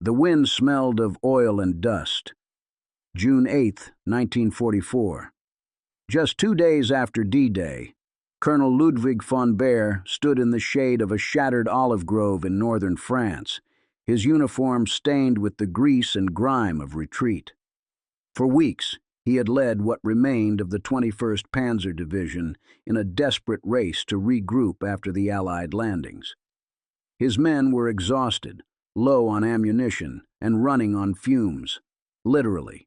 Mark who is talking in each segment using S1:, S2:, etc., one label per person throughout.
S1: The wind smelled of oil and dust. June 8, 1944. Just 2 days after D-Day, Colonel Ludwig von Baer stood in the shade of a shattered olive grove in northern France, his uniform stained with the grease and grime of retreat. For weeks, he had led what remained of the 21st Panzer Division in a desperate race to regroup after the Allied landings. His men were exhausted, low on ammunition, and running on fumes, literally.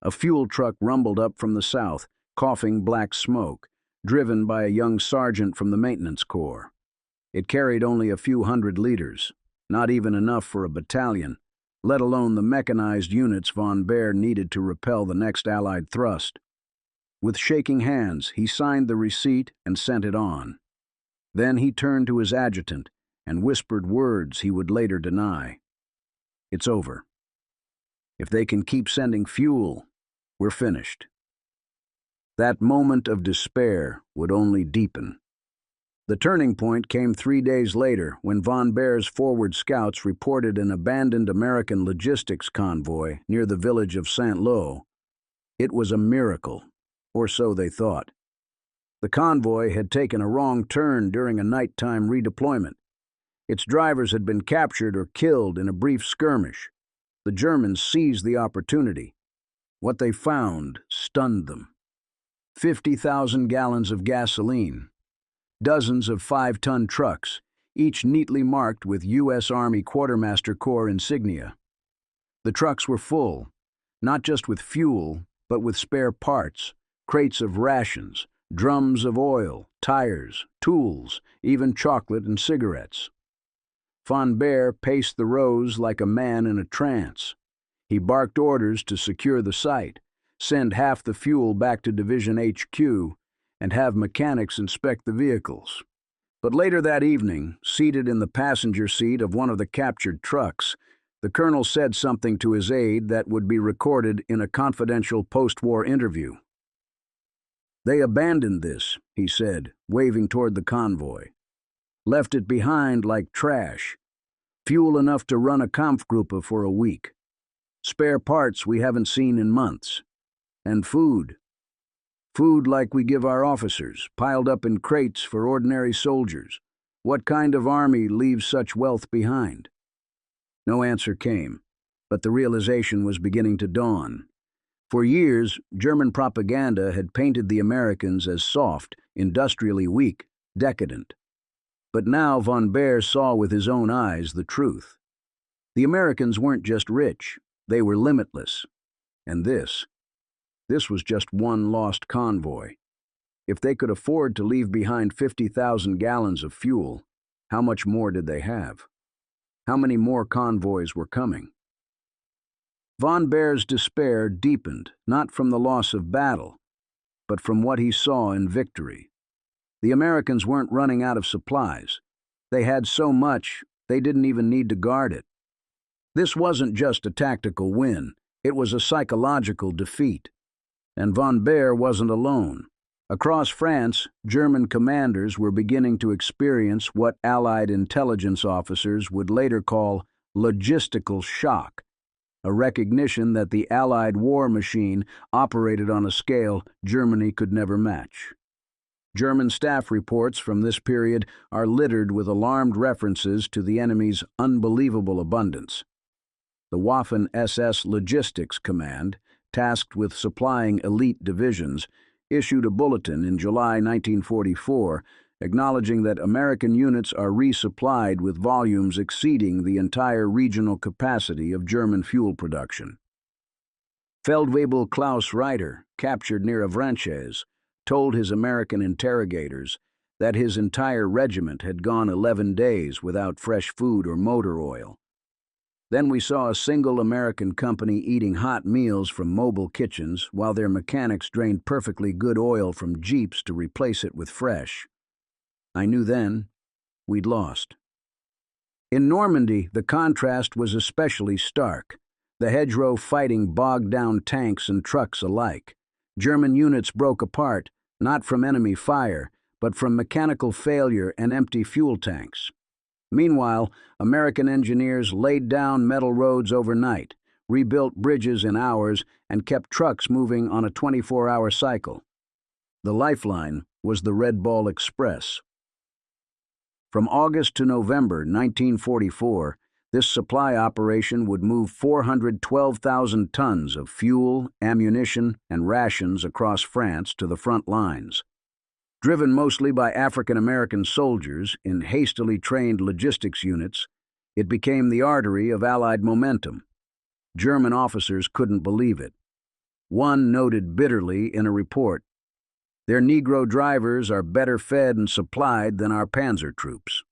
S1: A fuel truck rumbled up from the south, coughing black smoke, driven by a young sergeant from the Maintenance Corps. It carried only a few hundred liters, not even enough for a battalion, let alone the mechanized units von Baer needed to repel the next Allied thrust. With shaking hands, he signed the receipt and sent it on. Then he turned to his adjutant and whispered words he would later deny. "It's over. If they can keep sending fuel, we're finished." That moment of despair would only deepen. The turning point came 3 days later when von Baer's forward scouts reported an abandoned American logistics convoy near the village of Saint-Lô. It was a miracle, or so they thought. The convoy had taken a wrong turn during a nighttime redeployment. Its drivers had been captured or killed in a brief skirmish. The Germans seized the opportunity. What they found stunned them. 50,000 gallons of gasoline, dozens of 5-ton trucks, each neatly marked with U.S. Army Quartermaster Corps insignia. The trucks were full, not just with fuel, but with spare parts, crates of rations, drums of oil, tires, tools, even chocolate and cigarettes. Von Baer paced the rows like a man in a trance. He barked orders to secure the site, send half the fuel back to Division HQ, and have mechanics inspect the vehicles. But later that evening, seated in the passenger seat of one of the captured trucks, the colonel said something to his aide that would be recorded in a confidential post-war interview. "They abandoned this," he said, waving toward the convoy. "Left it behind like trash. Fuel enough to run a Kampfgruppe for a week. Spare parts we haven't seen in months. And food. Food like we give our officers, piled up in crates for ordinary soldiers. What kind of army leaves such wealth behind?" No answer came, but the realization was beginning to dawn. For years, German propaganda had painted the Americans as soft, industrially weak, decadent. But now von Baer saw with his own eyes the truth. The Americans weren't just rich, they were limitless. And this was just one lost convoy. If they could afford to leave behind 50,000 gallons of fuel, how much more did they have? How many more convoys were coming? Von Baer's despair deepened, not from the loss of battle, but from what he saw in victory. The Americans weren't running out of supplies. They had so much, they didn't even need to guard it. This wasn't just a tactical win, it was a psychological defeat. And von Baer wasn't alone. Across France, German commanders were beginning to experience what Allied intelligence officers would later call logistical shock, a recognition that the Allied war machine operated on a scale Germany could never match. German staff reports from this period are littered with alarmed references to the enemy's unbelievable abundance. The Waffen-SS Logistics Command, tasked with supplying elite divisions, issued a bulletin in July 1944 acknowledging that American units are resupplied with volumes exceeding the entire regional capacity of German fuel production. Feldwebel Klaus Reiter, captured near Avranches, told his American interrogators that his entire regiment had gone 11 days without fresh food or motor oil. Then we saw a single American company eating hot meals from mobile kitchens while their mechanics drained perfectly good oil from jeeps to replace it with fresh. I knew then we'd lost. In Normandy, the contrast was especially stark. The hedgerow fighting bogged down tanks and trucks alike. German units broke apart, not from enemy fire, but from mechanical failure and empty fuel tanks. Meanwhile, American engineers laid down metal roads overnight, rebuilt bridges in hours, and kept trucks moving on a 24-hour cycle. The lifeline was the Red Ball Express. From August to November 1944, this supply operation would move 412,000 tons of fuel, ammunition, and rations across France to the front lines. Driven mostly by African American soldiers in hastily trained logistics units, it became the artery of Allied momentum. German officers couldn't believe it. One noted bitterly in a report, "Their Negro drivers are better fed and supplied than our panzer troops."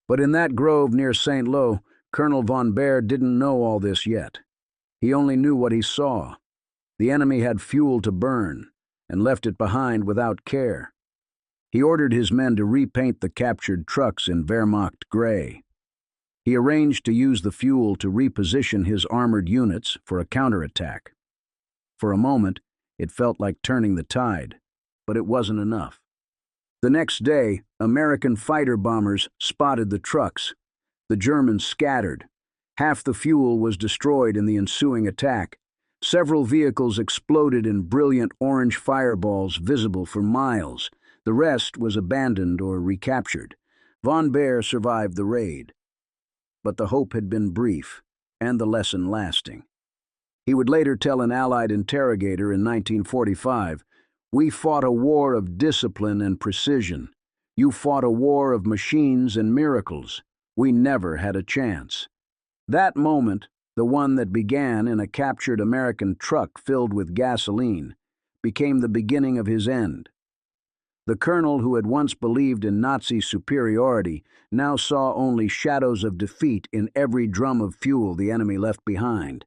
S1: But in that grove near St. Lo, Colonel von Baer didn't know all this yet. He only knew what he saw. The enemy had fuel to burn, and left it behind without care. He ordered his men to repaint the captured trucks in Wehrmacht gray. He arranged to use the fuel to reposition his armored units for a counterattack. For a moment, it felt like turning the tide, but it wasn't enough. The next day, American fighter bombers spotted the trucks. The Germans scattered. Half the fuel was destroyed in the ensuing attack. Several vehicles exploded in brilliant orange fireballs visible for miles. The rest was abandoned or recaptured. Von Baer survived the raid. But the hope had been brief, and the lesson lasting. He would later tell an Allied interrogator in 1945, "We fought a war of discipline and precision. You fought a war of machines and miracles. We never had a chance." That moment, the one that began in a captured American truck filled with gasoline, became the beginning of his end. The colonel who had once believed in Nazi superiority now saw only shadows of defeat in every drum of fuel the enemy left behind.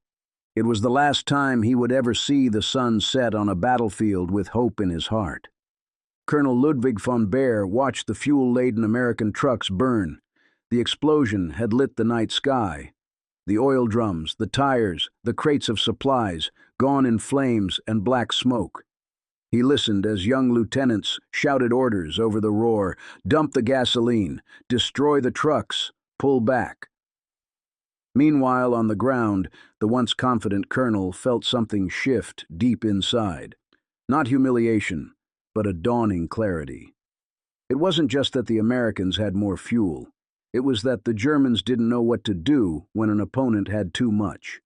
S1: It was the last time he would ever see the sun set on a battlefield with hope in his heart. Colonel Ludwig von Baer watched the fuel-laden American trucks burn. The explosion had lit the night sky. The oil drums, the tires, the crates of supplies, gone in flames and black smoke. He listened as young lieutenants shouted orders over the roar, "Dump the gasoline, destroy the trucks, pull back." Meanwhile, on the ground, the once confident colonel felt something shift deep inside. Not humiliation, but a dawning clarity. It wasn't just that the Americans had more fuel. It was that the Germans didn't know what to do when an opponent had too much.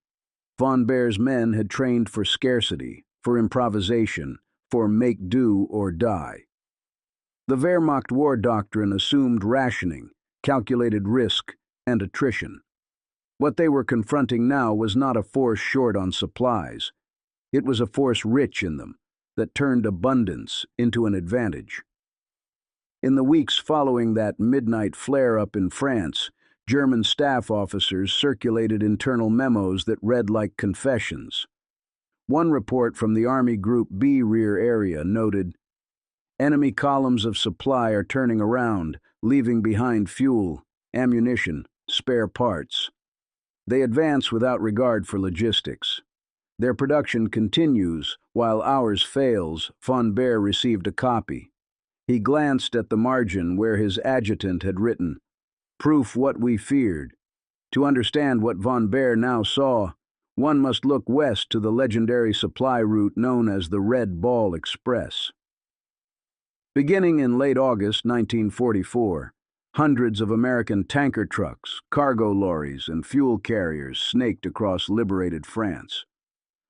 S1: Von Baer's men had trained for scarcity, for improvisation, for make do or die. The Wehrmacht war doctrine assumed rationing, calculated risk, and attrition. What they were confronting now was not a force short on supplies. It was a force rich in them, that turned abundance into an advantage. In the weeks following that midnight flare-up in France, German staff officers circulated internal memos that read like confessions. One report from the Army Group B rear area noted, "Enemy columns of supply are turning around, leaving behind fuel, ammunition, spare parts. They advance without regard for logistics. Their production continues, while ours fails." Von Baer received a copy. He glanced at the margin where his adjutant had written, "Proof what we feared." To understand what von Baer now saw, one must look west to the legendary supply route known as the Red Ball Express. Beginning in late August 1944, hundreds of American tanker trucks, cargo lorries, and fuel carriers snaked across liberated France.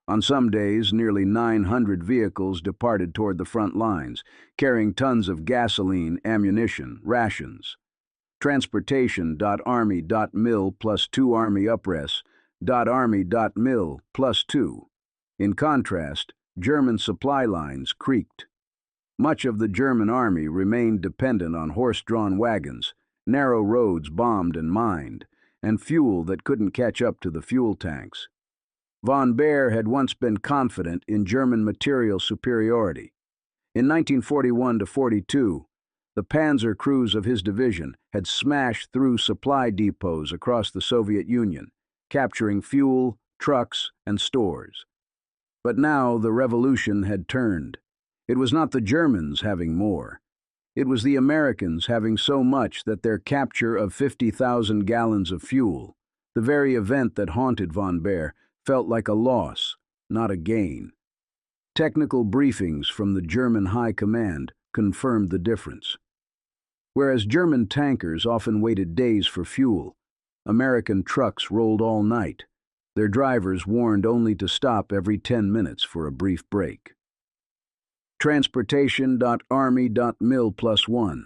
S1: On some days, nearly 900 vehicles departed toward the front lines, carrying tons of gasoline, ammunition, rations. Transportation.army.mil plus 2 Army upress.army.mil plus 2. In contrast, German supply lines creaked. Much of the German army remained dependent on horse-drawn wagons, narrow roads bombed and mined, and fuel that couldn't catch up to the fuel tanks. Von Baer had once been confident in German material superiority. In 1941-42, the panzer crews of his division had smashed through supply depots across the Soviet Union, capturing fuel, trucks, and stores. But now the revolution had turned. It was not the Germans having more. It was the Americans having so much that their capture of 50,000 gallons of fuel, the very event that haunted von Baer, felt like a loss, not a gain. Technical briefings from the German High Command confirmed the difference. Whereas German tankers often waited days for fuel, American trucks rolled all night, their drivers warned only to stop every 10 minutes for a brief break. Transportation.Army.Mil+1.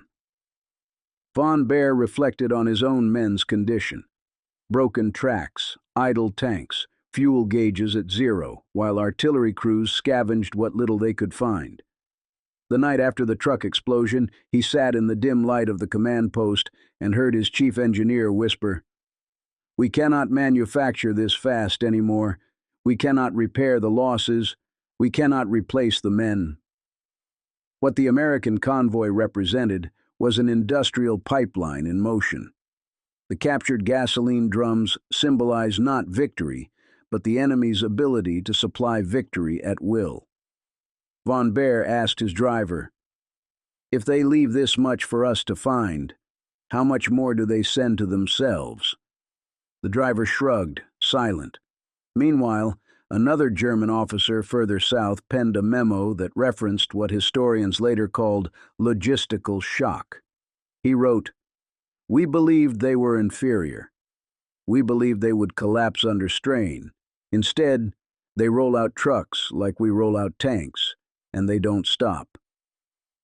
S1: Von Baer reflected on his own men's condition. Broken tracks, idle tanks, fuel gauges at zero, while artillery crews scavenged what little they could find. The night after the truck explosion, he sat in the dim light of the command post and heard his chief engineer whisper, "We cannot manufacture this fast anymore. We cannot repair the losses. We cannot replace the men." What the American convoy represented was an industrial pipeline in motion. The captured gasoline drums symbolized not victory, but the enemy's ability to supply victory at will. Von Baer asked his driver, "If they leave this much for us to find, how much more do they send to themselves?" The driver shrugged, silent. Meanwhile, another German officer further south penned a memo that referenced what historians later called logistical shock. He wrote, "We believed they were inferior. We believed they would collapse under strain. Instead, they roll out trucks like we roll out tanks, and they don't stop."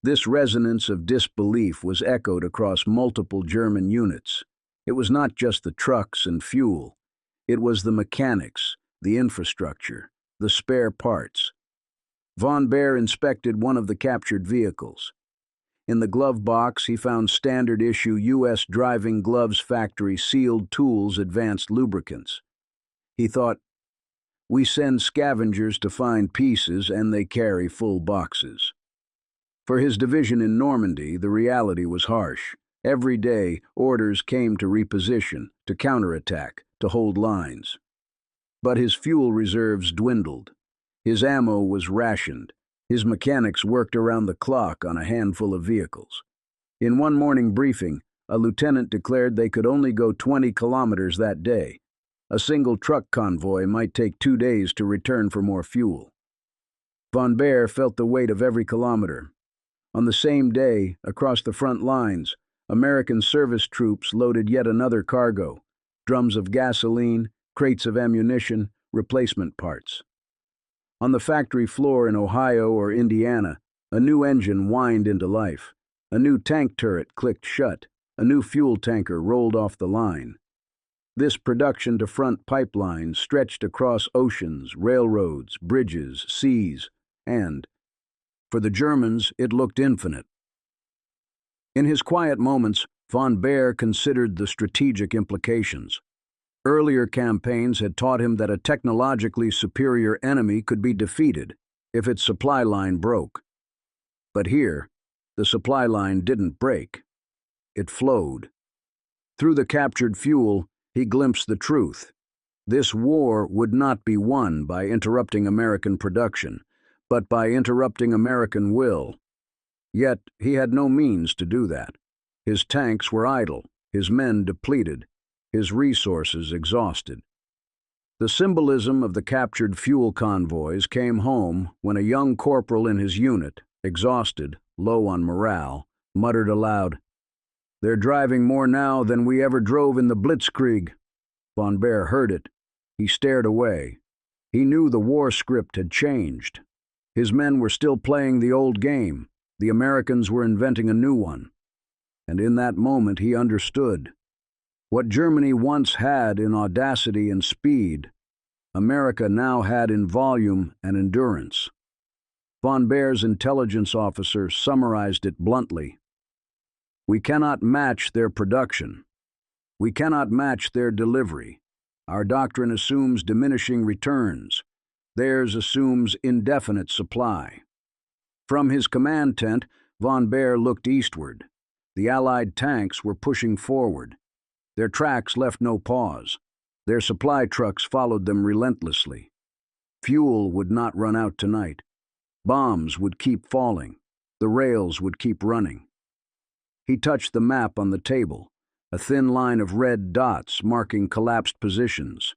S1: This resonance of disbelief was echoed across multiple German units. It was not just the trucks and fuel. It was the mechanics, the infrastructure, the spare parts. Von Baer inspected one of the captured vehicles. In the glove box, he found standard-issue U.S. Driving Gloves Factory sealed tools, advanced lubricants. He thought, "We send scavengers to find pieces, and they carry full boxes." For his division in Normandy, the reality was harsh. Every day, orders came to reposition, to counterattack, to hold lines. But his fuel reserves dwindled. His ammo was rationed. His mechanics worked around the clock on a handful of vehicles. In one morning briefing, a lieutenant declared they could only go 20 kilometers that day. A single truck convoy might take 2 days to return for more fuel. Von Baer felt the weight of every kilometer. On the same day, across the front lines, American service troops loaded yet another cargo: drums of gasoline, crates of ammunition, replacement parts. On the factory floor in Ohio or Indiana, a new engine whined into life. A new tank turret clicked shut. A new fuel tanker rolled off the line. This production-to-front pipeline stretched across oceans, railroads, bridges, seas, and, for the Germans, it looked infinite. In his quiet moments, von Baer considered the strategic implications. Earlier campaigns had taught him that a technologically superior enemy could be defeated if its supply line broke. But here, the supply line didn't break. It flowed. Through the captured fuel, he glimpsed the truth. This war would not be won by interrupting American production, but by interrupting American will. Yet he had no means to do that. His tanks were idle, his men depleted, his resources exhausted. The symbolism of the captured fuel convoys came home when a young corporal in his unit, exhausted, low on morale, muttered aloud, "They're driving more now than we ever drove in the Blitzkrieg." Von Baer heard it. He stared away. He knew the war script had changed. His men were still playing the old game. The Americans were inventing a new one. And in that moment he understood. What Germany once had in audacity and speed, America now had in volume and endurance. Von Baer's intelligence officer summarized it bluntly. "We cannot match their production. We cannot match their delivery. Our doctrine assumes diminishing returns. Theirs assumes indefinite supply." From his command tent, von Baer looked eastward. The Allied tanks were pushing forward. Their tracks left no pause. Their supply trucks followed them relentlessly. Fuel would not run out tonight. Bombs would keep falling. The rails would keep running. He touched the map on the table, a thin line of red dots marking collapsed positions.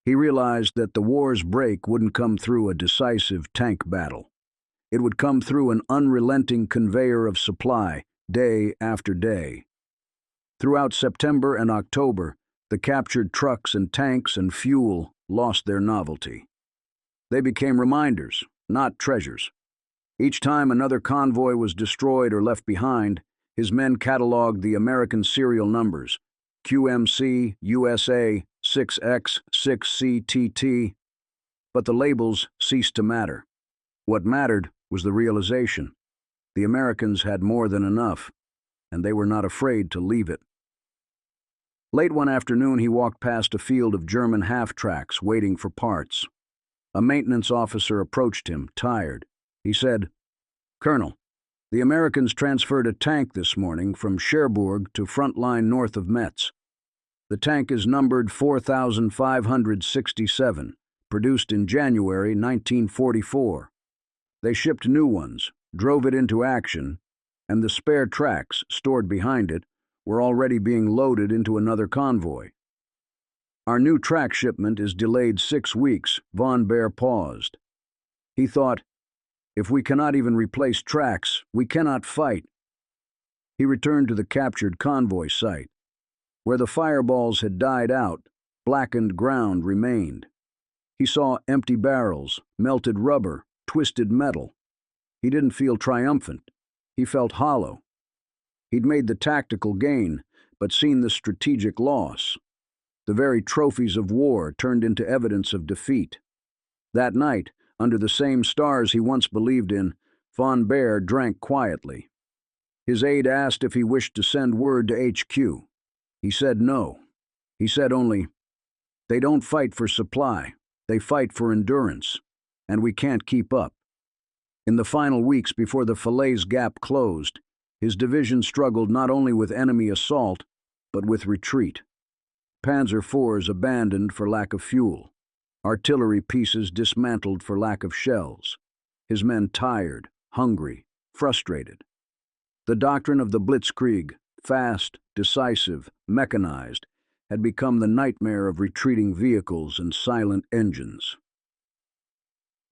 S1: He realized that the war's break wouldn't come through a decisive tank battle. It would come through an unrelenting conveyor of supply, day after day. Throughout September and October, the captured trucks and tanks and fuel lost their novelty. They became reminders, not treasures. Each time another convoy was destroyed or left behind, his men cataloged the American serial numbers, QMC, USA, 6X, 6CTT, but the labels ceased to matter. What mattered was the realization. The Americans had more than enough, and they were not afraid to leave it. Late one afternoon, he walked past a field of German half-tracks waiting for parts. A maintenance officer approached him, tired. He said, "Colonel, the Americans transferred a tank this morning from Cherbourg to front line north of Metz. The tank is numbered 4567, produced in January 1944. They shipped new ones, drove it into action, and the spare tracks, stored behind it, were already being loaded into another convoy. Our new track shipment is delayed 6 weeks." Von Baer paused. He thought, if we cannot even replace tracks, we cannot fight. He returned to the captured convoy site. Where the fireballs had died out, blackened ground remained. He saw empty barrels, melted rubber, twisted metal. He didn't feel triumphant. He felt hollow. He'd made the tactical gain, but seen the strategic loss. The very trophies of war turned into evidence of defeat. That night, under the same stars he once believed in, Von Baer drank quietly. His aide asked if he wished to send word to HQ. He said no. He said only, "They don't fight for supply, they fight for endurance, and we can't keep up." In the final weeks before the Falaise Gap closed, his division struggled not only with enemy assault, but with retreat. Panzer IVs abandoned for lack of fuel. Artillery pieces dismantled for lack of shells. His men tired, hungry, frustrated. The doctrine of the blitzkrieg, fast, decisive, mechanized, had become the nightmare of retreating vehicles and silent engines.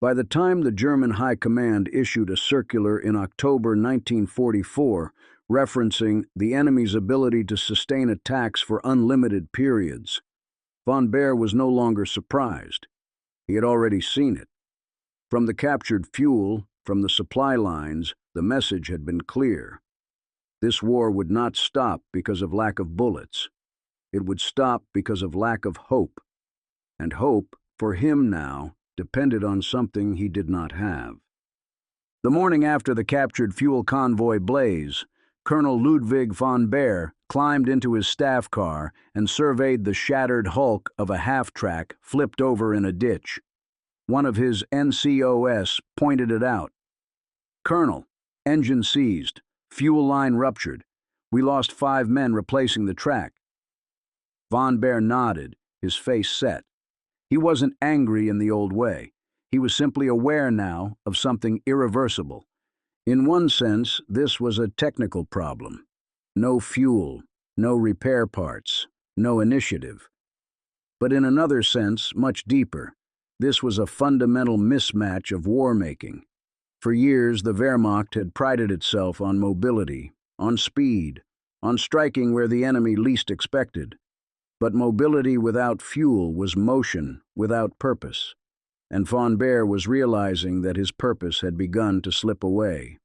S1: By the time the German High Command issued a circular in October 1944 referencing the enemy's ability to sustain attacks for unlimited periods, Von Baer was no longer surprised. He had already seen it. From the captured fuel, from the supply lines, the message had been clear. This war would not stop because of lack of bullets. It would stop because of lack of hope. And hope, for him now, depended on something he did not have. The morning after the captured fuel convoy blaze, Colonel Ludwig von Baer climbed into his staff car and surveyed the shattered hulk of a half-track flipped over in a ditch. One of his NCOS pointed it out. "Colonel, engine seized, fuel line ruptured. We lost 5 men replacing the track." Von Baer nodded, his face set. He wasn't angry in the old way. He was simply aware now of something irreversible. In one sense, this was a technical problem. No fuel, no repair parts, no initiative. But in another sense, much deeper, this was a fundamental mismatch of war-making. For years, the Wehrmacht had prided itself on mobility, on speed, on striking where the enemy least expected. But mobility without fuel was motion without purpose, and von Baer was realizing that his purpose had begun to slip away.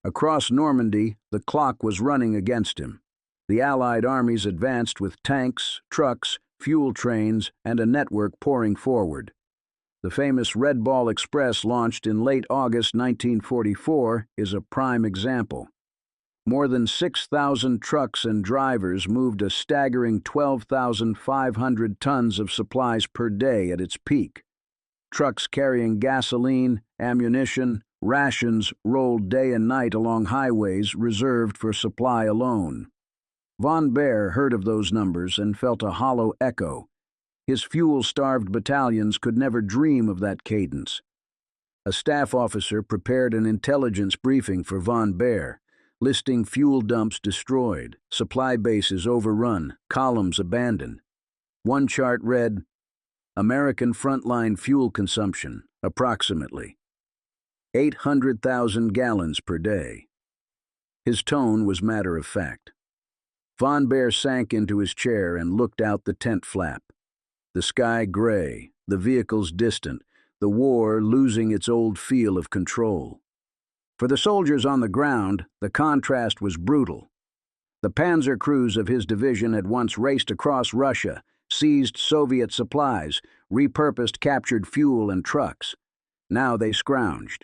S1: Across Normandy, the clock was running against him. The Allied armies advanced with tanks, trucks, fuel trains, and a network pouring forward. The famous Red Ball Express, launched in late August 1944, is a prime example. More than 6,000 trucks and drivers moved a staggering 12,500 tons of supplies per day at its peak. Trucks carrying gasoline, ammunition, rations rolled day and night along highways reserved for supply alone. Von Baer heard of those numbers and felt a hollow echo. His fuel-starved battalions could never dream of that cadence. A staff officer prepared an intelligence briefing for von Baer, listing fuel dumps destroyed, supply bases overrun, columns abandoned. One chart read, American frontline fuel consumption, approximately 800,000 gallons per day. His tone was matter of fact. Von Baer sank into his chair and looked out the tent flap. The sky gray, the vehicles distant, the war losing its old feel of control. For the soldiers on the ground, the contrast was brutal. The panzer crews of his division had once raced across Russia, seized Soviet supplies, repurposed captured fuel and trucks. Now they scrounged.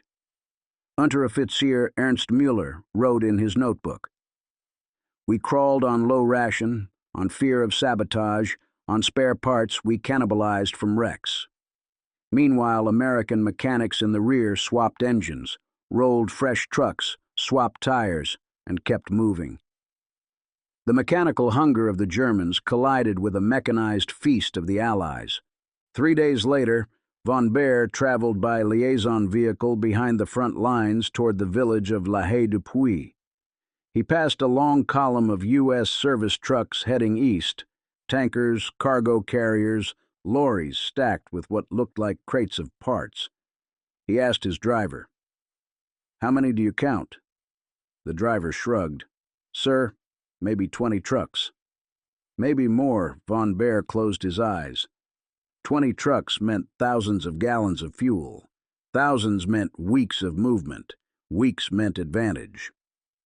S1: Unteroffizier Ernst Müller wrote in his notebook, "We crawled on low ration, on fear of sabotage, on spare parts we cannibalized from wrecks." Meanwhile, American mechanics in the rear swapped engines, rolled fresh trucks, swapped tires, and kept moving. The mechanical hunger of the Germans collided with a mechanized feast of the Allies. 3 days later, von Baer traveled by liaison vehicle behind the front lines toward the village of La Haye-du-Puy. He passed a long column of U.S. service trucks heading east, tankers, cargo carriers, lorries stacked with what looked like crates of parts. He asked his driver, "How many do you count?" The driver shrugged. "Sir, maybe 20 trucks." "Maybe more." Von Baer closed his eyes. 20 trucks meant thousands of gallons of fuel. Thousands meant weeks of movement. Weeks meant advantage.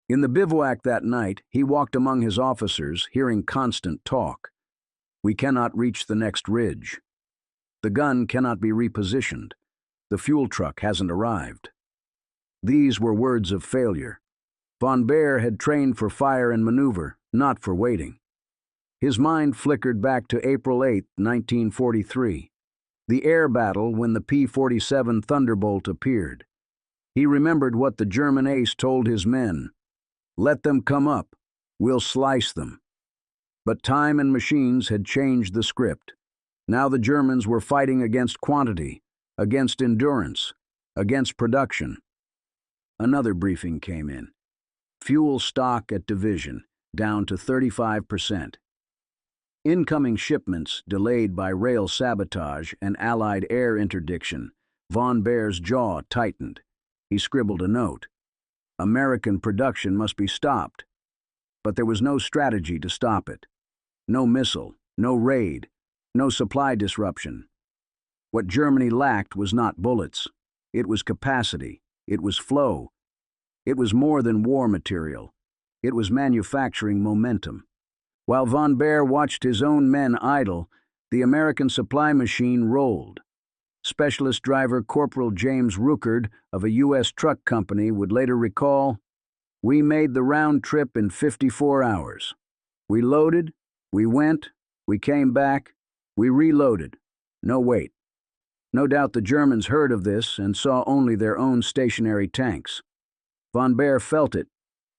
S1: In the bivouac that night, he walked among his officers, hearing constant talk. "We cannot reach the next ridge. The gun cannot be repositioned. The fuel truck hasn't arrived." These were words of failure. Von Baer had trained for fire and maneuver, not for waiting. His mind flickered back to April 8, 1943, the air battle when the P-47 Thunderbolt appeared. He remembered what the German ace told his men, "Let them come up. We'll slice them." But time and machines had changed the script. Now the Germans were fighting against quantity, against endurance, against production. Another briefing came in. Fuel stock at division, down to 35%. Incoming shipments delayed by rail sabotage and Allied air interdiction. Von Baer's jaw tightened. He scribbled a note. American production must be stopped. But there was no strategy to stop it. No missile, no raid, no supply disruption. What Germany lacked was not bullets. It was capacity. It was flow. It was more than war material. It was manufacturing momentum. While von Baer watched his own men idle, the American supply machine rolled. Specialist driver Corporal James Ruckert of a U.S. truck company would later recall, "We made the round trip in 54 hours. We loaded, we went, we came back, we reloaded. No wait." No doubt the Germans heard of this and saw only their own stationary tanks. Von Baer felt it,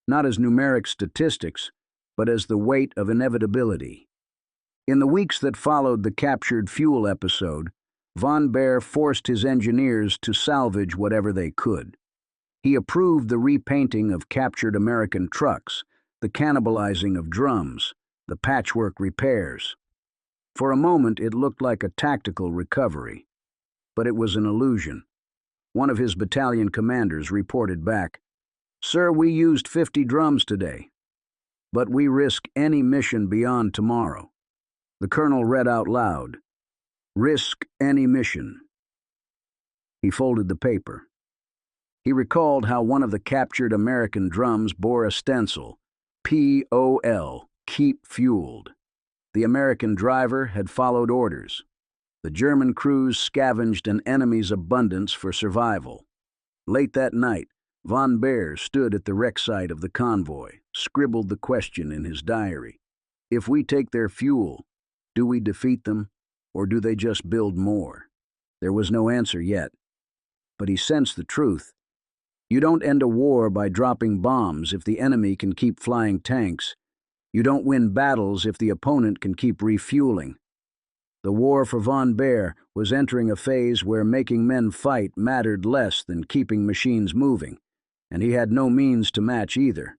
S1: not as numeric statistics, but as the weight of inevitability. In the weeks that followed the captured fuel episode, von Baer forced his engineers to salvage whatever they could. He approved the repainting of captured American trucks, the cannibalizing of drums, the patchwork repairs. For a moment it looked like a tactical recovery, but it was an illusion. One of his battalion commanders reported back, "Sir, we used 50 drums today, but we risk any mission beyond tomorrow." The colonel read out loud, "Risk any mission." He folded the paper. He recalled how one of the captured American drums bore a stencil, POL, keep fueled. The American driver had followed orders. The German crews scavenged an enemy's abundance for survival. Late that night, von Baer stood at the wreck site of the convoy, scribbled the question in his diary. If we take their fuel, do we defeat them, or do they just build more? There was no answer yet, but he sensed the truth. You don't end a war by dropping bombs if the enemy can keep flying tanks. You don't win battles if the opponent can keep refueling. The war for von Baer was entering a phase where making men fight mattered less than keeping machines moving, and he had no means to match either.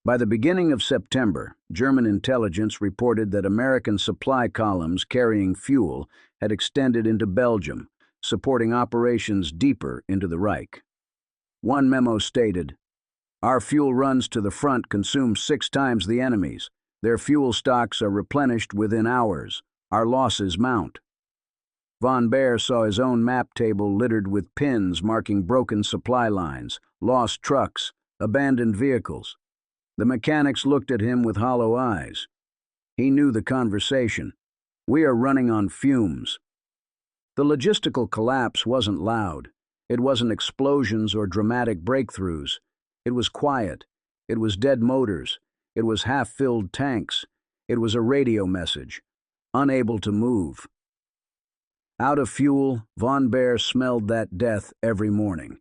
S1: By the beginning of September, German intelligence reported that American supply columns carrying fuel had extended into Belgium, supporting operations deeper into the Reich. One memo stated, "Our fuel runs to the front consume 6 times the enemy's. Their fuel stocks are replenished within hours. Our losses mount." Von Baer saw his own map table littered with pins marking broken supply lines, lost trucks, abandoned vehicles. The mechanics looked at him with hollow eyes. He knew the conversation. "We are running on fumes." The logistical collapse wasn't loud. It wasn't explosions or dramatic breakthroughs. It was quiet. It was dead motors. It was half-filled tanks. It was a radio message. Unable to move. Out of fuel, Von Baer smelled that death every morning.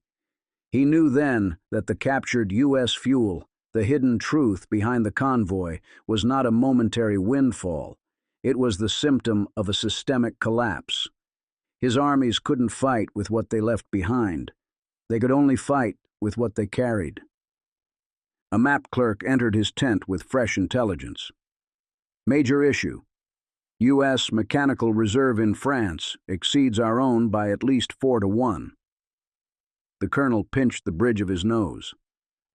S1: He knew then that the captured U.S. fuel, the hidden truth behind the convoy, was not a momentary windfall. It was the symptom of a systemic collapse. His armies couldn't fight with what they left behind. They could only fight with what they carried. A map clerk entered his tent with fresh intelligence. "Major issue. U.S. mechanical reserve in France exceeds our own by at least 4-1. The colonel pinched the bridge of his nose.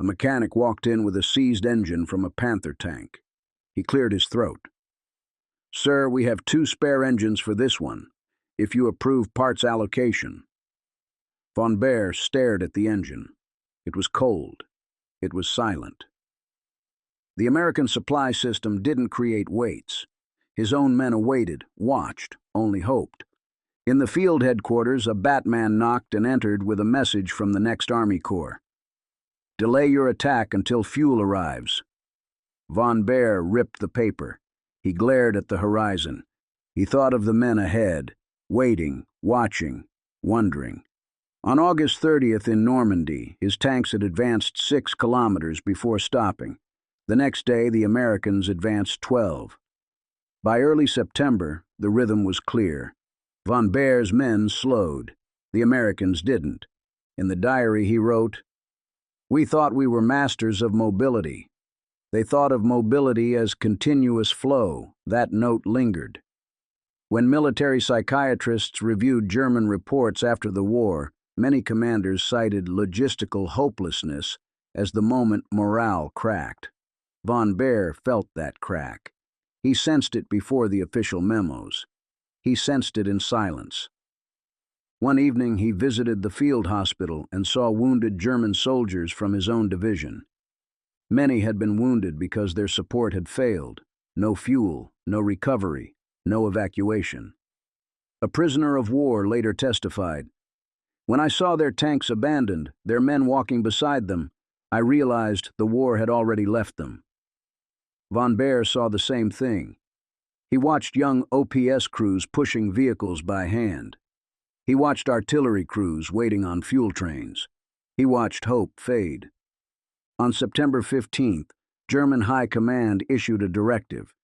S1: A mechanic walked in with a seized engine from a Panther tank. He cleared his throat. "Sir, we have 2 spare engines for this one, if you approve parts allocation." Von Baer stared at the engine. It was cold. It was silent. The American supply system didn't create waits. His own men awaited, watched, only hoped. In the field headquarters, a Batman knocked and entered with a message from the next Army Corps. "Delay your attack until fuel arrives." Von Baer ripped the paper. He glared at the horizon. He thought of the men ahead, waiting, watching, wondering. On August 30th in Normandy, his tanks had advanced 6 kilometers before stopping. The next day, the Americans advanced 12. By early September, the rhythm was clear. Von Baer's men slowed. The Americans didn't. In the diary he wrote, "We thought we were masters of mobility. They thought of mobility as continuous flow." That note lingered. When military psychiatrists reviewed German reports after the war, many commanders cited logistical hopelessness as the moment morale cracked. Von Baer felt that crack. He sensed it before the official memos. He sensed it in silence. One evening he visited the field hospital and saw wounded German soldiers from his own division. Many had been wounded because their support had failed. No fuel, no recovery, no evacuation. A prisoner of war later testified, "When I saw their tanks abandoned, their men walking beside them, I realized the war had already left them." Von Baer saw the same thing. He watched young OPS crews pushing vehicles by hand. He watched artillery crews waiting on fuel trains. He watched hope fade. On September 15th, German High Command issued a directive.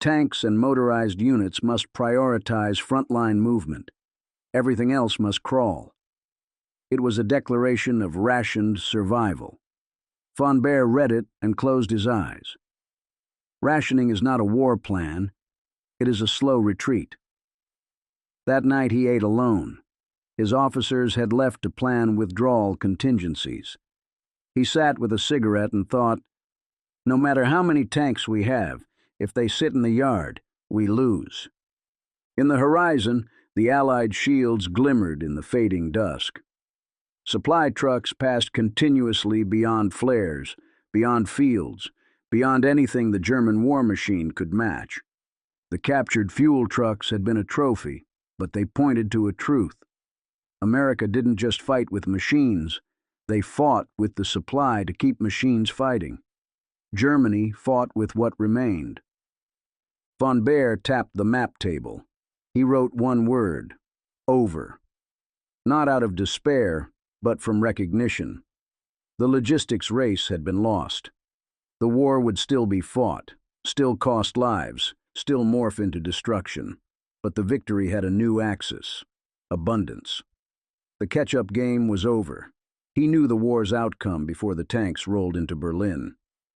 S1: Tanks and motorized units must prioritize frontline movement. Everything else must crawl. It was a declaration of rationed survival. Von Baer read it and closed his eyes. Rationing is not a war plan. It is a slow retreat. That night he ate alone. His officers had left to plan withdrawal contingencies. He sat with a cigarette and thought, no matter how many tanks we have, if they sit in the yard, we lose. In the horizon, the Allied shields glimmered in the fading dusk. Supply trucks passed continuously beyond flares, beyond fields, beyond anything the German war machine could match. The captured fuel trucks had been a trophy, but they pointed to a truth. America didn't just fight with machines, they fought with the supply to keep machines fighting. Germany fought with what remained. Von Baer tapped the map table. He wrote one word, over. Not out of despair, but from recognition. The logistics race had been lost. The war would still be fought, still cost lives, still morph into destruction, but the victory had a new axis, abundance. The catch-up game was over. He knew the war's outcome before the tanks rolled into Berlin.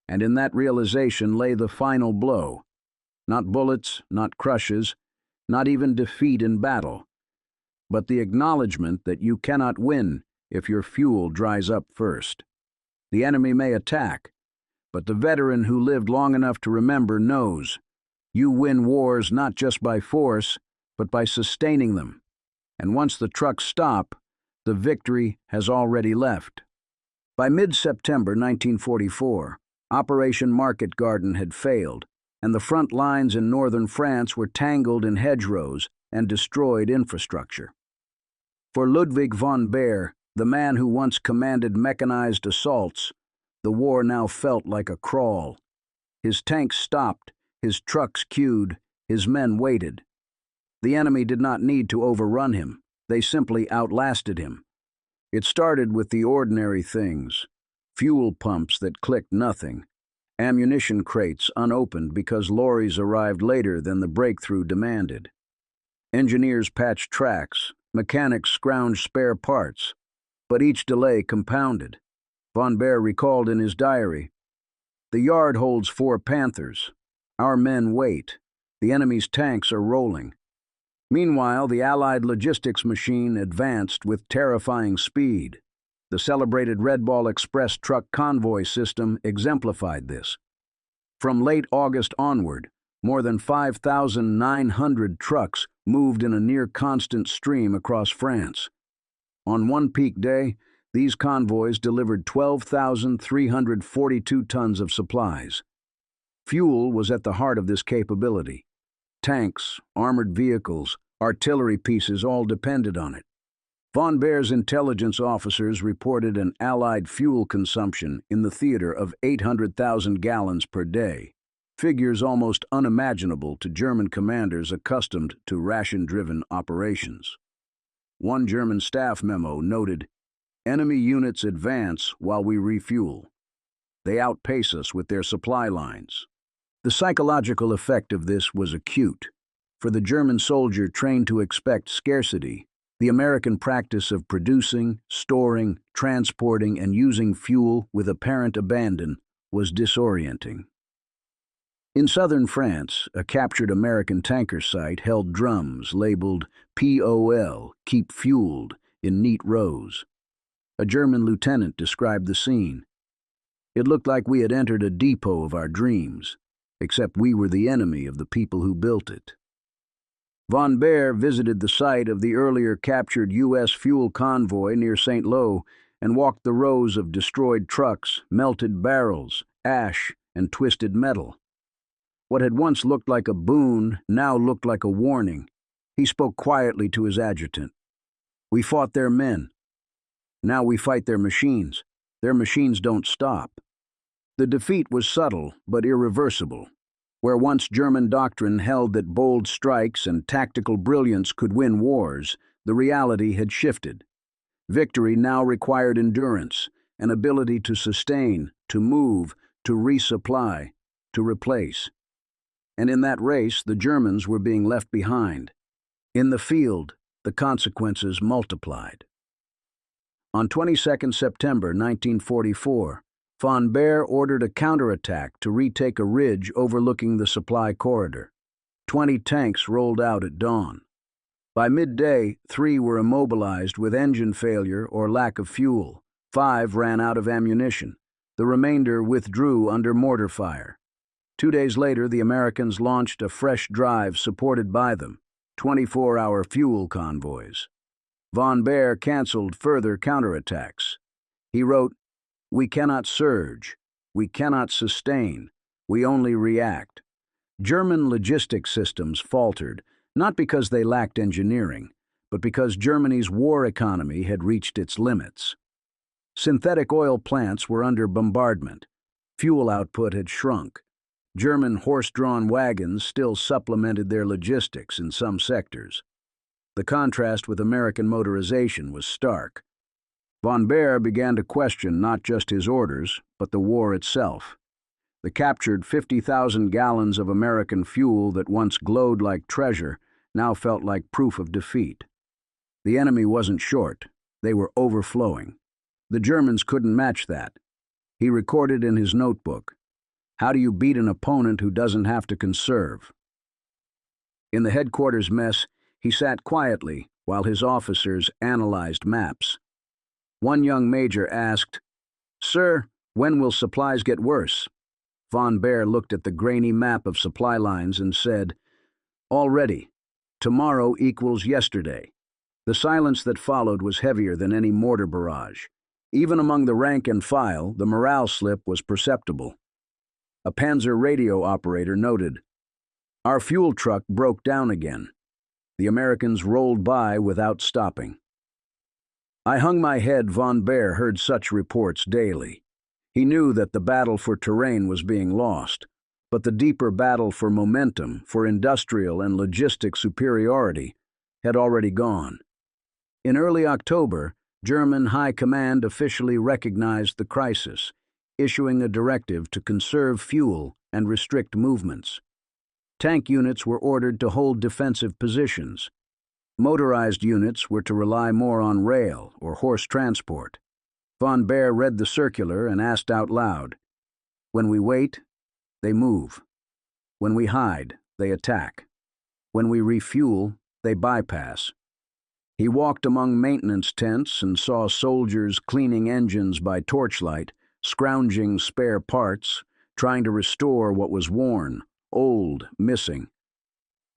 S1: And in that realization lay the final blow. Not bullets, not crushes, not even defeat in battle, but the acknowledgement that you cannot win if your fuel dries up first. The enemy may attack, but the veteran who lived long enough to remember knows you win wars not just by force, but by sustaining them. And once the trucks stop, the victory has already left. By mid-September 1944, Operation Market Garden had failed, and the front lines in northern France were tangled in hedgerows and destroyed infrastructure. For Ludwig von Behr, the man who once commanded mechanized assaults, the war now felt like a crawl. His tanks stopped, his trucks queued, his men waited. The enemy did not need to overrun him. They simply outlasted him. It started with the ordinary things: fuel pumps that clicked nothing, ammunition crates unopened because lorries arrived later than the breakthrough demanded. Engineers patched tracks, mechanics scrounged spare parts, but each delay compounded. Von Behr recalled in his diary, "The yard holds 4 Panthers. Our men wait. The enemy's tanks are rolling." Meanwhile, the Allied logistics machine advanced with terrifying speed. The celebrated Red Ball Express truck convoy system exemplified this. From late August onward, more than 5,900 trucks moved in a near-constant stream across France. On one peak day, these convoys delivered 12,342 tons of supplies. Fuel was at the heart of this capability. Tanks, armored vehicles, artillery pieces all depended on it. Von Behr's intelligence officers reported an Allied fuel consumption in the theater of 800,000 gallons per day, figures almost unimaginable to German commanders accustomed to ration-driven operations. One German staff memo noted, "Enemy units advance while we refuel. They outpace us with their supply lines." The psychological effect of this was acute. For the German soldier trained to expect scarcity, the American practice of producing, storing, transporting, and using fuel with apparent abandon was disorienting. In southern France, a captured American tanker site held drums labeled POL, Keep Fueled, in neat rows. A German lieutenant described the scene. "It looked like we had entered a depot of our dreams, except we were the enemy of the people who built it." Von Behr visited the site of the earlier captured U.S. fuel convoy near St. Lo and walked the rows of destroyed trucks, melted barrels, ash, and twisted metal. What had once looked like a boon now looked like a warning. He spoke quietly to his adjutant. "We fought their men. Now we fight their machines. Their machines don't stop." The defeat was subtle but irreversible. Where once German doctrine held that bold strikes and tactical brilliance could win wars, the reality had shifted. Victory now required endurance, an ability to sustain, to move, to resupply, to replace. And in that race, the Germans were being left behind. In the field, the consequences multiplied. On 22 September 1944, von Behr ordered a counterattack to retake a ridge overlooking the supply corridor. 20 tanks rolled out at dawn. By midday, 3 were immobilized with engine failure or lack of fuel. 5 ran out of ammunition. The remainder withdrew under mortar fire. 2 days later, the Americans launched a fresh drive supported by them, 24-hour fuel convoys. Von Behr canceled further counterattacks. He wrote, "We cannot surge. We cannot sustain. We only react." German logistics systems faltered, not because they lacked engineering, but because Germany's war economy had reached its limits. Synthetic oil plants were under bombardment. Fuel output had shrunk. German horse-drawn wagons still supplemented their logistics in some sectors. The contrast with American motorization was stark. Von Behr began to question not just his orders, but the war itself. The captured 50,000 gallons of American fuel that once glowed like treasure now felt like proof of defeat. The enemy wasn't short. They were overflowing. The Germans couldn't match that. He recorded in his notebook, How do you beat an opponent who doesn't have to conserve? In the headquarters mess, he sat quietly while his officers analyzed maps. One young major asked, "Sir, when will supplies get worse?" Von Baer looked at the grainy map of supply lines and said, "Already. Tomorrow equals yesterday." The silence that followed was heavier than any mortar barrage. Even among the rank and file, the morale slip was perceptible. A Panzer radio operator noted, "Our fuel truck broke down again." The Americans rolled by without stopping. I hung my head. Von Baer heard such reports daily. He knew that the battle for terrain was being lost, but the deeper battle for momentum, for industrial and logistic superiority, had already gone. In early October, German High Command officially recognized the crisis, issuing a directive to conserve fuel and restrict movements. Tank units were ordered to hold defensive positions. Motorized units were to rely more on rail or horse transport. Von Baer read the circular and asked out loud, "When we wait, they move. When we hide, they attack. When we refuel, they bypass." He walked among maintenance tents and saw soldiers cleaning engines by torchlight, scrounging spare parts, trying to restore what was worn, old, missing.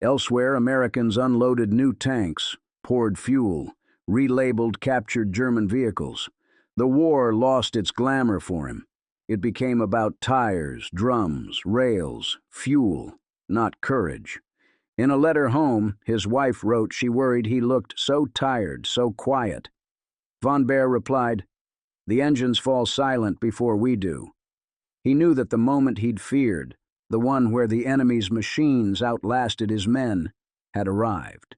S1: Elsewhere, Americans unloaded new tanks, poured fuel, relabeled captured German vehicles. The war lost its glamour for him. It became about tires, drums, rails, fuel, not courage. In a letter home, his wife wrote she worried he looked so tired, so quiet. Von Baer replied, "The engines fall silent before we do." He knew that the moment he'd feared, the one where the enemy's machines outlasted his men, had arrived.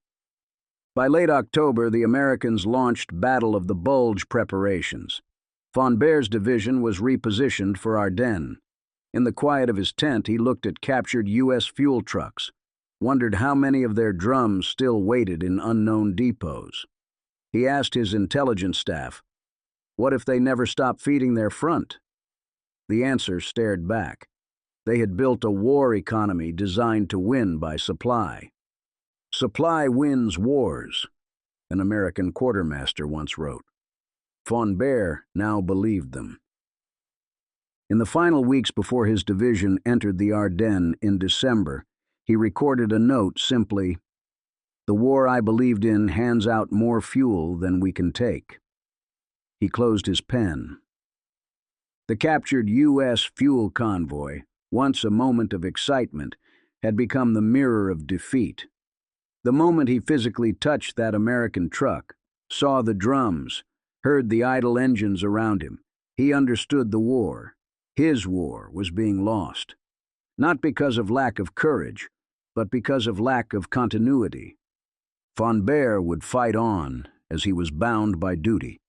S1: By late October, the Americans launched Battle of the Bulge preparations. Von Baer's division was repositioned for Ardennes. In the quiet of his tent, he looked at captured U.S. fuel trucks, wondered how many of their drums still waited in unknown depots. He asked his intelligence staff, "What if they never stop feeding their front?" The answer stared back. They had built a war economy designed to win by supply. "Supply wins wars," an American quartermaster once wrote. Von Baer now believed them. In the final weeks before his division entered the Ardennes in December, he recorded a note simply, "The war I believed in hands out more fuel than we can take." He closed his pen. The captured U.S. fuel convoy, once a moment of excitement, had become the mirror of defeat. The moment he physically touched that American truck, saw the drums, heard the idle engines around him, he understood the war. His war was being lost. Not because of lack of courage, but because of lack of continuity. Von Baer would fight on, as he was bound by duty.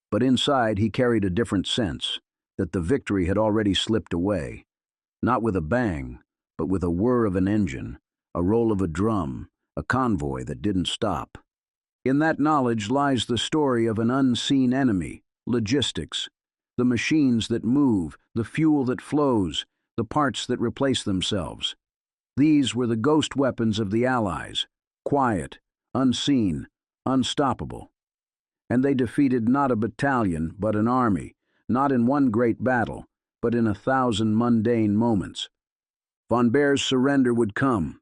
S1: But inside he carried a different sense, that the victory had already slipped away. Not with a bang, but with a whir of an engine, a roll of a drum, a convoy that didn't stop. In that knowledge lies the story of an unseen enemy, logistics, the machines that move, the fuel that flows, the parts that replace themselves. These were the ghost weapons of the Allies, quiet, unseen, unstoppable. And they defeated not a battalion, but an army, not in one great battle, but in 1,000 mundane moments. Von Baer's surrender would come,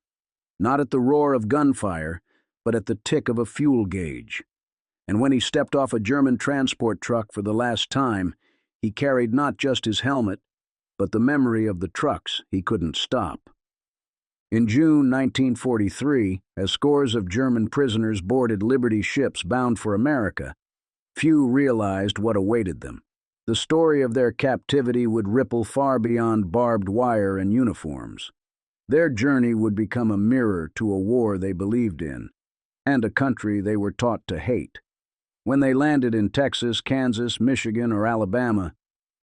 S1: not at the roar of gunfire, but at the tick of a fuel gauge. And when he stepped off a German transport truck for the last time, he carried not just his helmet, but the memory of the trucks he couldn't stop. In June 1943, as scores of German prisoners boarded Liberty ships bound for America, few realized what awaited them. The story of their captivity would ripple far beyond barbed wire and uniforms. Their journey would become a mirror to a war they believed in, and a country they were taught to hate. When they landed in Texas, Kansas, Michigan, or Alabama,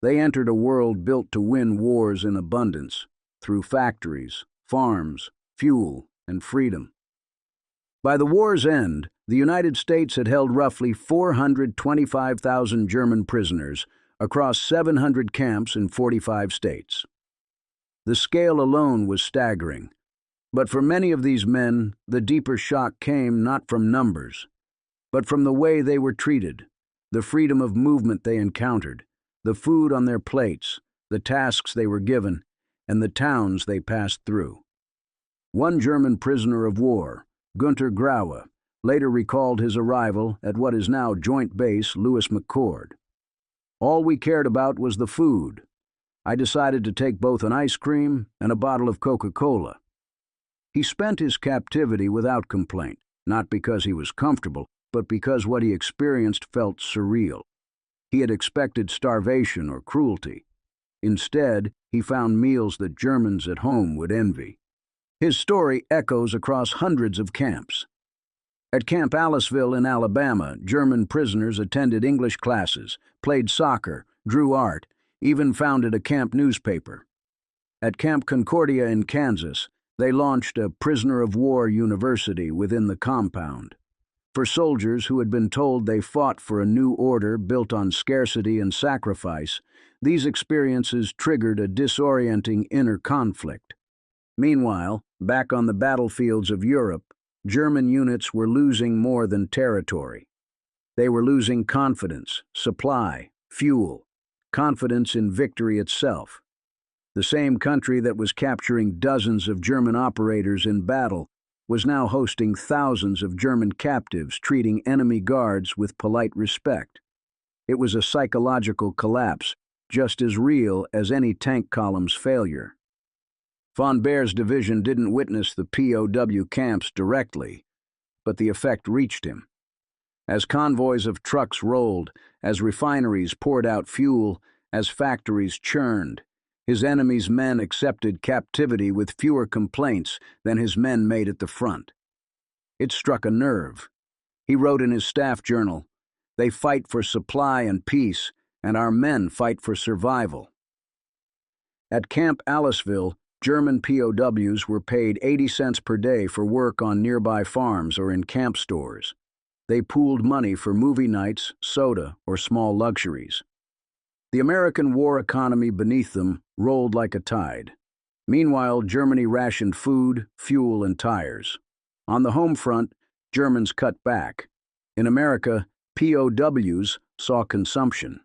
S1: they entered a world built to win wars in abundance, through factories, farms, fuel, and freedom. By the war's end, the United States had held roughly 425,000 German prisoners across 700 camps in 45 states. The scale alone was staggering. But for many of these men, the deeper shock came not from numbers, but from the way they were treated, the freedom of movement they encountered, the food on their plates, the tasks they were given, and the towns they passed through. One German prisoner of war, Günter Graue, later recalled his arrival at what is now Joint Base Lewis McChord. All we cared about was the food. I decided to take both an ice cream and a bottle of Coca-Cola. He spent his captivity without complaint, not because he was comfortable, but because what he experienced felt surreal. He had expected starvation or cruelty. Instead, he found meals that Germans at home would envy. His story echoes across hundreds of camps. At Camp Aliceville in Alabama, German prisoners attended English classes, played soccer, drew art, even founded a camp newspaper. At Camp Concordia in Kansas, they launched a prisoner of war university within the compound. For soldiers who had been told they fought for a new order built on scarcity and sacrifice, these experiences triggered a disorienting inner conflict. Meanwhile, back on the battlefields of Europe, German units were losing more than territory. They were losing confidence, supply, fuel, confidence in victory itself. The same country that was capturing dozens of German operators in battle was now hosting thousands of German captives, treating enemy guards with polite respect. It was a psychological collapse, just as real as any tank column's failure. Von Baer's division didn't witness the POW camps directly, but the effect reached him. As convoys of trucks rolled, as refineries poured out fuel, as factories churned, his enemy's men accepted captivity with fewer complaints than his men made at the front. It struck a nerve. He wrote in his staff journal, "They fight for supply and peace, and our men fight for survival." At Camp Aliceville, German POWs were paid 80 cents per day for work on nearby farms or in camp stores. They pooled money for movie nights, soda, or small luxuries. The American war economy beneath them rolled like a tide. Meanwhile, Germany rationed food, fuel, and tires. On the home front, Germans cut back. In America, POWs saw consumption.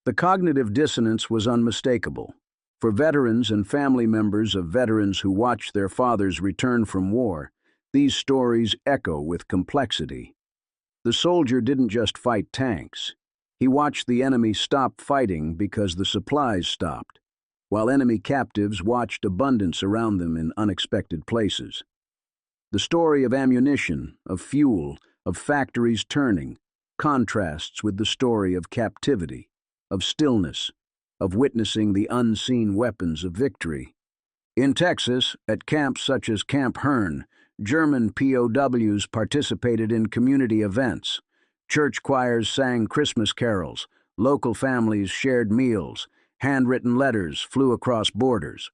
S1: The cognitive dissonance was unmistakable. For veterans and family members of veterans who watched their fathers return from war, these stories echo with complexity. The soldier didn't just fight tanks. He watched the enemy stop fighting because the supplies stopped, while enemy captives watched abundance around them in unexpected places. The story of ammunition, of fuel, of factories turning, contrasts with the story of captivity, of stillness, of witnessing the unseen weapons of victory. In Texas, at camps such as Camp Hearn, German POWs participated in community events. Church choirs sang Christmas carols, local families shared meals, handwritten letters flew across borders.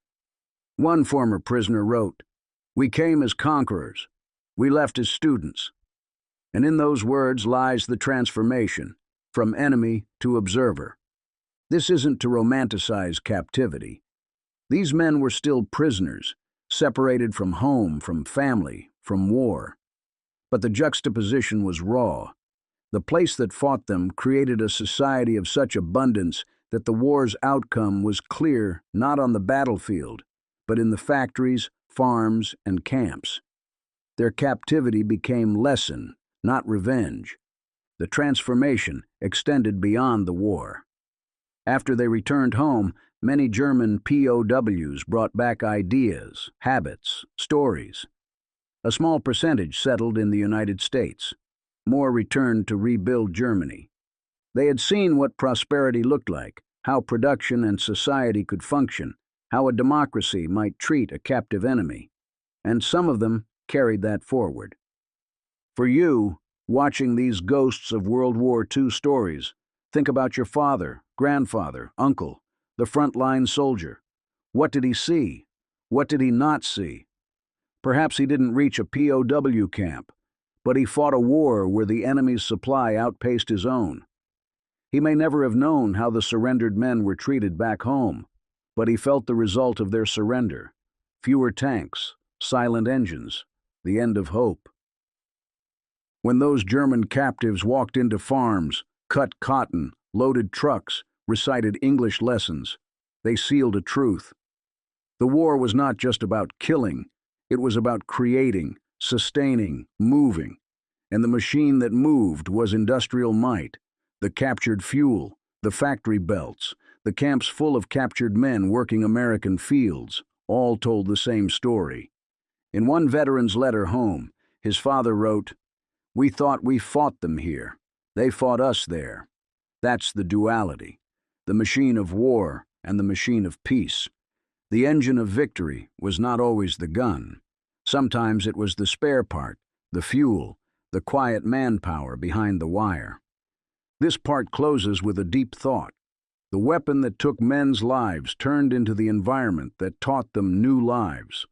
S1: One former prisoner wrote, "We came as conquerors. We left as students." And in those words lies the transformation, from enemy to observer. This isn't to romanticize captivity. These men were still prisoners, separated from home, from family, from war. But the juxtaposition was raw. The place that fought them created a society of such abundance that the war's outcome was clear not on the battlefield, but in the factories, farms, and camps. Their captivity became lesson, not revenge. The transformation extended beyond the war. After they returned home, many German POWs brought back ideas, habits, stories. A small percentage settled in the United States. More returned to rebuild Germany. They had seen what prosperity looked like, how production and society could function, how a democracy might treat a captive enemy. And some of them carried that forward. For you, watching these Ghosts of World War II stories, think about your father, grandfather, uncle, the frontline soldier. What did he see? What did he not see? Perhaps he didn't reach a POW camp, but he fought a war where the enemy's supply outpaced his own. He may never have known how the surrendered men were treated back home, but he felt the result of their surrender. Fewer tanks, silent engines, the end of hope. When those German captives walked into farms, cut cotton, loaded trucks, recited English lessons, they sealed a truth. The war was not just about killing, it was about creating, sustaining, moving. And the machine that moved was industrial might, the captured fuel, the factory belts, the camps full of captured men working American fields, all told the same story. In one veteran's letter home, his father wrote, "We thought we fought them here. They fought us there." That's the duality, the machine of war and the machine of peace. The engine of victory was not always the gun. Sometimes it was the spare part, the fuel, the quiet manpower behind the wire. This part closes with a deep thought. The weapon that took men's lives turned into the environment that taught them new lives.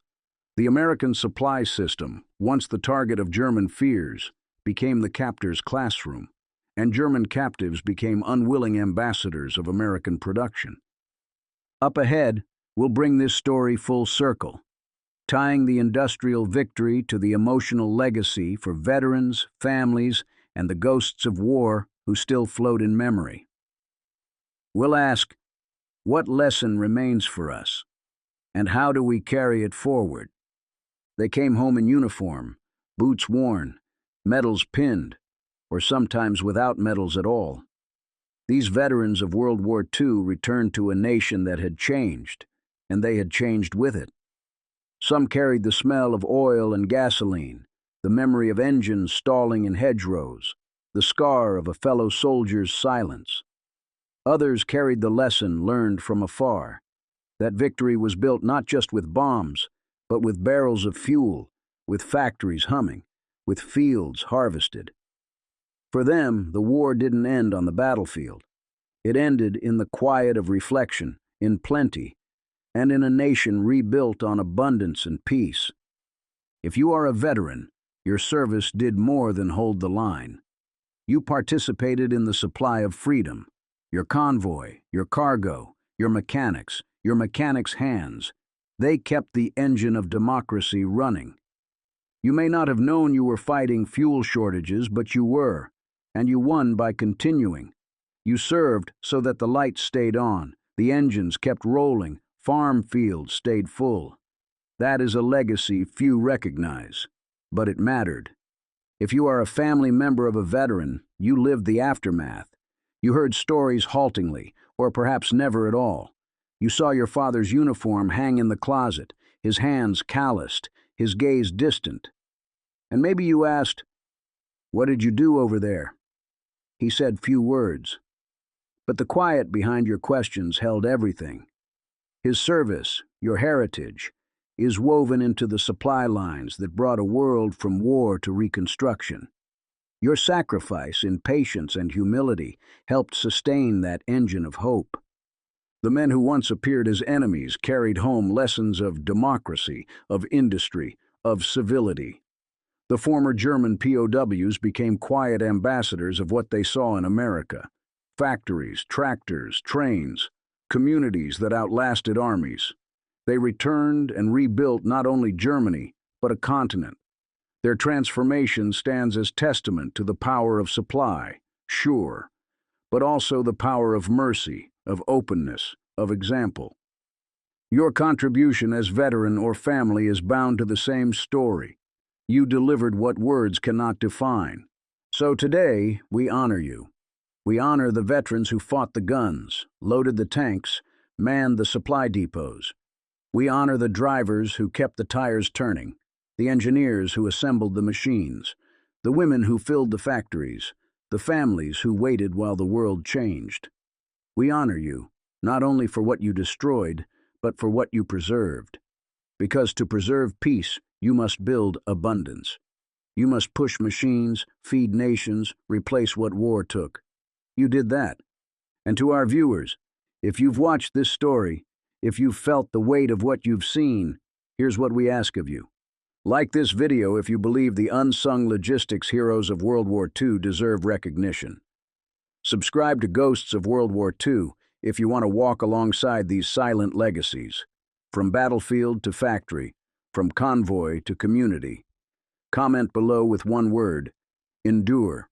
S1: The American supply system, once the target of German fears, became the captor's classroom, and German captives became unwilling ambassadors of American production. Up ahead, we'll bring this story full circle, tying the industrial victory to the emotional legacy for veterans, families, and the ghosts of war who still float in memory. We'll ask, what lesson remains for us, and how do we carry it forward? They came home in uniform, boots worn, medals pinned, or sometimes without medals at all. These veterans of World War II returned to a nation that had changed, and they had changed with it. Some carried the smell of oil and gasoline, the memory of engines stalling in hedgerows, the scar of a fellow soldier's silence. Others carried the lesson learned from afar, that victory was built not just with bombs, but with barrels of fuel, with factories humming, with fields harvested. For them, the war didn't end on the battlefield. It ended in the quiet of reflection, in plenty, and in a nation rebuilt on abundance and peace. If you are a veteran, your service did more than hold the line. You participated in the supply of freedom, your convoy, your cargo, your mechanics' hands. They kept the engine of democracy running. You may not have known you were fighting fuel shortages, but you were, and you won by continuing. You served so that the lights stayed on, the engines kept rolling, farm fields stayed full. That is a legacy few recognize, but it mattered. If you are a family member of a veteran, you lived the aftermath. You heard stories haltingly, or perhaps never at all. You saw your father's uniform hang in the closet, his hands calloused, his gaze distant. And maybe you asked, "What did you do over there?" He said few words. But the quiet behind your questions held everything. His service, your heritage, is woven into the supply lines that brought a world from war to reconstruction. Your sacrifice in patience and humility helped sustain that engine of hope. The men who once appeared as enemies carried home lessons of democracy, of industry, of civility. The former German POWs became quiet ambassadors of what they saw in America. Factories, tractors, trains, communities that outlasted armies. They returned and rebuilt not only Germany, but a continent. Their transformation stands as testament to the power of supply, sure, but also the power of mercy, of openness, of example. Your contribution as veteran or family is bound to the same story. You delivered what words cannot define. So today, we honor you. We honor the veterans who fought the guns, loaded the tanks, manned the supply depots. We honor the drivers who kept the tires turning, the engineers who assembled the machines, the women who filled the factories, the families who waited while the world changed. We honor you, not only for what you destroyed, but for what you preserved. Because to preserve peace, you must build abundance. You must push machines, feed nations, replace what war took. You did that. And to our viewers, if you've watched this story, if you've felt the weight of what you've seen, here's what we ask of you. Like this video if you believe the unsung logistics heroes of World War II deserve recognition. Subscribe to Ghosts of World War II if you want to walk alongside these silent legacies, from battlefield to factory, from convoy to community. Comment below with one word: endure.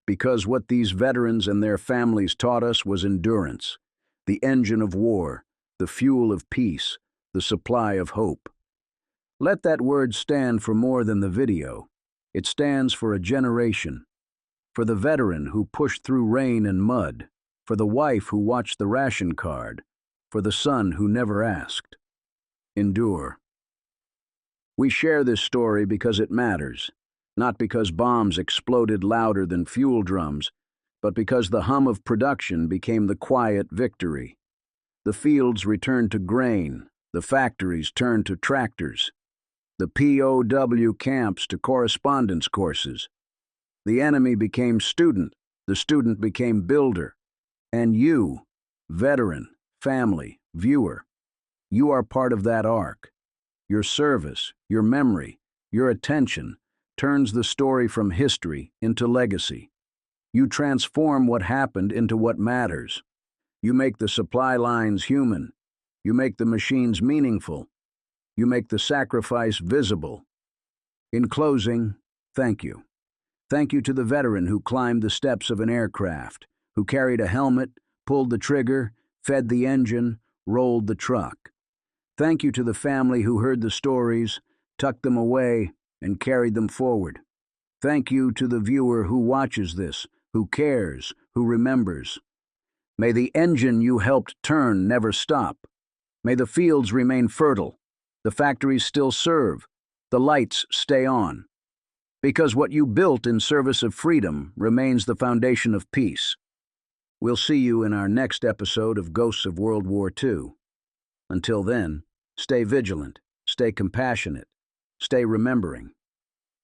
S1: Because what these veterans and their families taught us was endurance, the engine of war, the fuel of peace, the supply of hope. Let that word stand for more than the video. It stands for a generation, for the veteran who pushed through rain and mud, for the wife who watched the ration card, for the son who never asked. Endure. We share this story because it matters, not because bombs exploded louder than fuel drums, but because the hum of production became the quiet victory. The fields returned to grain, the factories turned to tractors, the POW camps to correspondence courses. The enemy became student, the student became builder. And you, veteran, family, viewer, you are part of that arc. Your service, your memory, your attention turns the story from history into legacy. You transform what happened into what matters. You make the supply lines human. You make the machines meaningful. You make the sacrifice visible. In closing, thank you. Thank you to the veteran who climbed the steps of an aircraft, who carried a helmet, pulled the trigger, fed the engine, rolled the truck. Thank you to the family who heard the stories, tucked them away, and carried them forward. Thank you to the viewer who watches this, who cares, who remembers. May the engine you helped turn never stop. May the fields remain fertile, the factories still serve, the lights stay on. Because what you built in service of freedom remains the foundation of peace. We'll see you in our next episode of Ghosts of World War II. Until then, stay vigilant, stay compassionate, stay remembering.